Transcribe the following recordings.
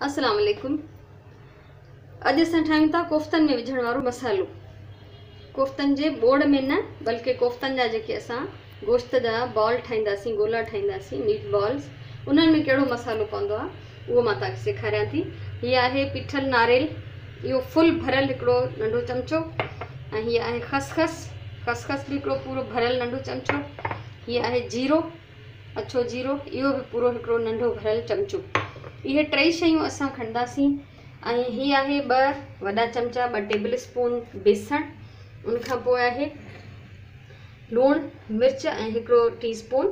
अस्सलाम वालेकुम। अज असां ठाहियूं था कोफ्तन में विझण वारो मसालो। कोफ्तन जे बोड़ में न बल्कि कोफ्तन जा जेके असां गोश्त जा बॉल ठाहींदासीं, गोला ठाहींदासीं, मीट बॉल्स, उन्हनि में कहिड़ो मसालो पवंदो आहे उहो मां तव्हांखे सेखारियां थी। हीअ आहे पीठल नारेल, इहो फुल भरियल हिकिड़ो नंढो चमचो। ऐं हीअ आहे खसखस, खसखस बि हिकिड़ो पूरो भरियल नंढो चमचो। हीअ आहे जीरो, अछो जीरो, इहो बि पूरो हिकिड़ो नंढो भरियल चमचो। इहे टई शयूं असां खणंदासीं। ऐं हीअ आहे 2 वॾा चमचा, 2 टेबल स्पून बेसण, उनखां पोइ आहे लूणु, मिर्च ऐं हिकिड़ो टीस्पून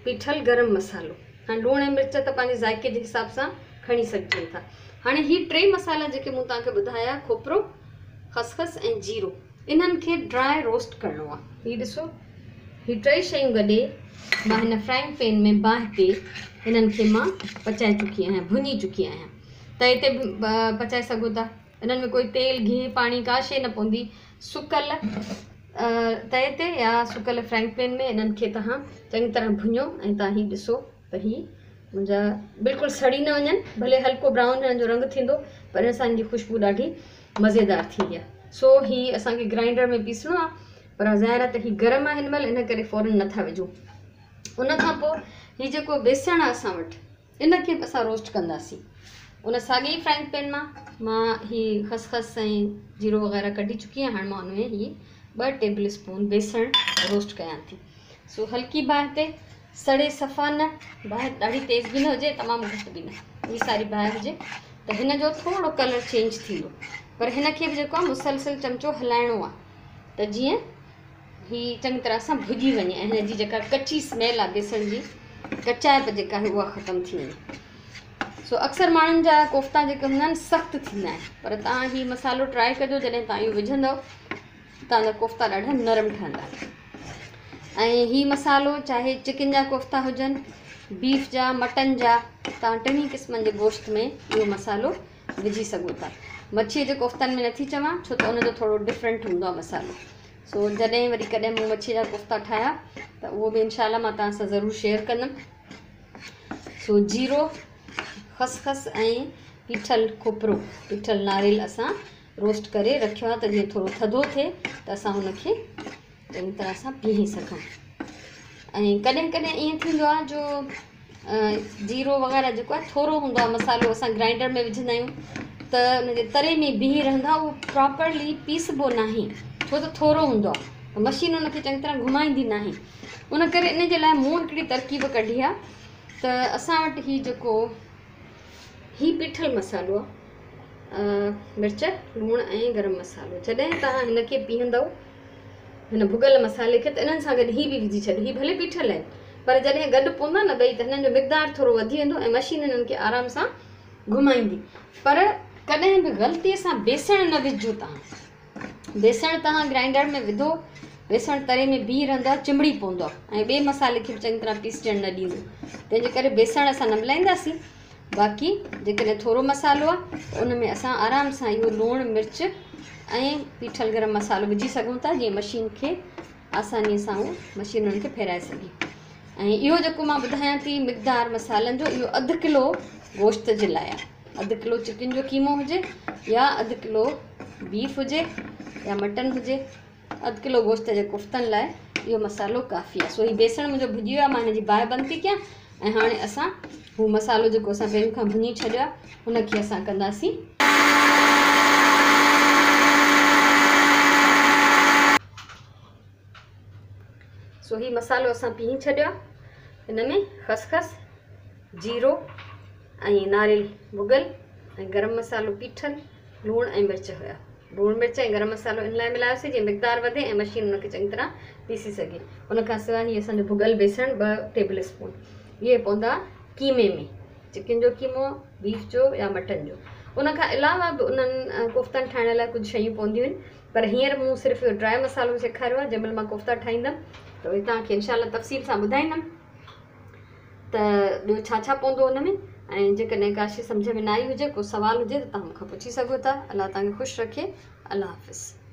पीठल गरम मसालो। हाणे लूणु ऐं मिर्च त पंहिंजे ज़ाइके जे हिसाब सां खणी सघिजनि था। हाणे हीअ 3 मसाला जेके मूं तव्हांखे ॿुधाया, खोपरो, खसखस ऐं जीरो, इन्हनि खे ड्राई रोस्ट करिणो आहे। हीअ ॾिसो, हीअ 3 शयूं गॾे मां हिन फ्राइंग पैन में बाहि ते इन्हनि खे मां पचाए चुकी आहियां, भुञी चुकी आहियां। तए ते बि पचाए सघो था। इन्हनि में कोई तेल, घी, पाणी का शइ न पवंदी। सुकल तए ते या सुकल फ्राइंग पैन में इन्हनि खे तव्हां चङी तरह भुञो। ऐं तव्हां हीअ ॾिसो त हीअ मुंहिंजा बिल्कुलु सड़ी न वञनि, भले हल्को ब्राउन हिननि जो रंग थींदो, पर असां हिन जी ख़ुशबू ॾाढी मज़ेदार थींदी आहे। सो हीअ असांखे ग्राइंडर में पीसणो आहे, पर ज़ाहिर आहे त हीअ गरम आहे हिन महिल, इन करे फ़ौरन नथा विझूं। उनखां पोइ हीअ जेको बेसण आहे असां वटि, इनखे बि असां रोस्ट कंदासीं। उन साॻी फ्राइंग पैन मां हीअ खसखस ऐं जीरो वग़ैरह कढी चुकी आहियां। हाणे मां उनमें हीअ 2 टेबल स्पून बेसण रोस्ट कयां थी। सो हल्की बाहि ते, सड़े सफ़ा न, बाहि ॾाढी तेज़ बि न हुजे, तमामु घटि बि न, हीअ सारी बाहि हुजे त हिन जो थोरो कलर चेंज थींदो। पर हिन खे बि जेको आहे मुसलसल चमचो हलाइणो आहे त जीअं हीअ चङी तरह सां भुॼी वञे ऐं हिन जी जेका कची स्मेल आहे बेसण जी, कचाइप जेका आहे उहा ख़तमु थी वञे। सो अक्सर माण्हुनि जा कोफ्ता जेके हूंदा आहिनि सख़्तु थींदा आहिनि, पर तव्हां हीअ मसालो ट्राए कजो। जॾहिं तव्हां इहो विझंदव तव्हांजा कोफ्ता ॾाढा नरम ठहंदा। ऐं हीअ मसालो चाहे चिकन जा कोफ्ता हुजनि, बीफ जा, मटन जा, तव्हां 3 क़िस्मनि जे गोश्त में इहो मसालो विझी सघो था। मच्छीअ जे कोफ्तनि में नथी चवां, छो त उनजो थोरो डिफरेंट हूंदो आहे मसालो। सो जॾहिं वरी कॾहिं मूं मच्छीअ जा कोफ्ता ठाहिया त उहो बि इनशाला मां तव्हां सां ज़रूरु शेयर कंदमि। सो जीरो, खसखस ऐं पीठल खोपरो, पीठल नारेल असां रोस्ट करे रखियो आहे त जीअं थोरो थधो थिए त असां हुनखे चङी तरह सां पीहे सघूं। ऐं कॾहिं कॾहिं ईअं थींदो आहे जो जीरो वग़ैरह जेको आहे थोरो हूंदो आहे मसालो, असां ग्राइंडर में विझंदा आहियूं त उनजे तरे में बीही रहंदो आहे, उहो प्रॉपरली पीसबो नाहे, छो त थोरो हूंदो आहे, मशीन उनखे चङी तरह घुमाईंदी नाहे। उन करे इन जे लाइ मूं हिकिड़ी तरकीब कढी आहे त असां वटि हीअ जेको हीअ पीठल मसालो आहे, मिर्च, लूणु ऐं गरम मसालो, जॾहिं तव्हां हिन खे पीहंदव, हिन भुॻल मसाले खे, त इन्हनि सां गॾु हीअ बि विझी छॾियो। हीअ भले पीठल आहिनि, पर जॾहिं गॾु पवंदा न ॿई, त हिननि जो मिक़दारु थोरो वधी वेंदो ऐं मशीन हिननि खे आराम सां घुमाईंदी। पर कॾहिं बि ग़लतीअ सां बेसण न विझो तव्हां। बेसण तव्हां ग्राइंडर में विधो, बेसण तरे में बीह रहंदो आहे, चिंबड़ी पवंदो आहे ऐं ॿिए मसाले खे बि चङी तरह पीसजण न ॾींदो। तंहिंजे करे बेसण असां न मिलाईंदासीं। बाक़ी जेकॾहिं थोरो मसालो आहे त उन में असां आराम सां इहो लूणु, मिर्च ऐं पीठल गरम मसालो विझी सघूं था, जीअं मशीन खे आसानीअ सां उहो मशीन उन्हनि खे फेराए सघे। ऐं इहो जेको मां ॿुधायां थी मिक़दार मसालनि जो, इहो 1/2 किलो गोश्त जे लाइ आहे। 1/2 किलो चिकन जो कीमो हुजे या 1/2 किलो बीफ हुजे या मटन हुजे, 1/2 किलो गोश्त जे कोफ्तनि लाइ इहो मसालो काफ़ी आहे। सो हीअ बेसण मुंहिंजो भुॼी वियो आहे, मां हिन जी बाहि बंदि थी कयां। ऐं हाणे असां हू मसालो जेको असां पहिरियों खां भुञी छॾियो आहे, हुनखे असां कंदासीं सो हीअ मसालो असां पीही छॾियो आहे। हिन में खसखस, जीरो ऐं नारेल भुॻल ऐं गरम मसालो पीठल, लूणु ऐं मिर्च हुया। लूणु, मिर्च ऐं गरम मसालो इन लाइ मिलायोसीं जीअं मिक़दारु वधे ऐं मशीन हुनखे चङी तरह पीसी सघे। उनखां सवाइ हीअ असांजो भुॻल बेसण 2 टेबल स्पून, इहे पवंदा कीमे में, चिकन जो कीमो, बीफ जो या मटन जो। उनखां अलावा बि उन्हनि कोफ्तनि ठाहिण लाइ कुझु शयूं पवंदियूं आहिनि, पर हींअर मूं सिर्फ़ु इहो ड्राई मसालो सेखारियो आहे। जंहिंमहिल मां कोफ्ता ठाहींदमि त उहे तव्हांखे इनशाला तफ़सील सां ॿुधाईंदमि त ॿियो छा छा पवंदो उन में। ऐं जेकॾहिं का शइ सम्झ में न आई हुजे, को सवाल हुजे त तव्हां मूंखां पुछी सघो था। अलाह तव्हांखे ख़ुशि रखे। अलाह हाफ़िज़।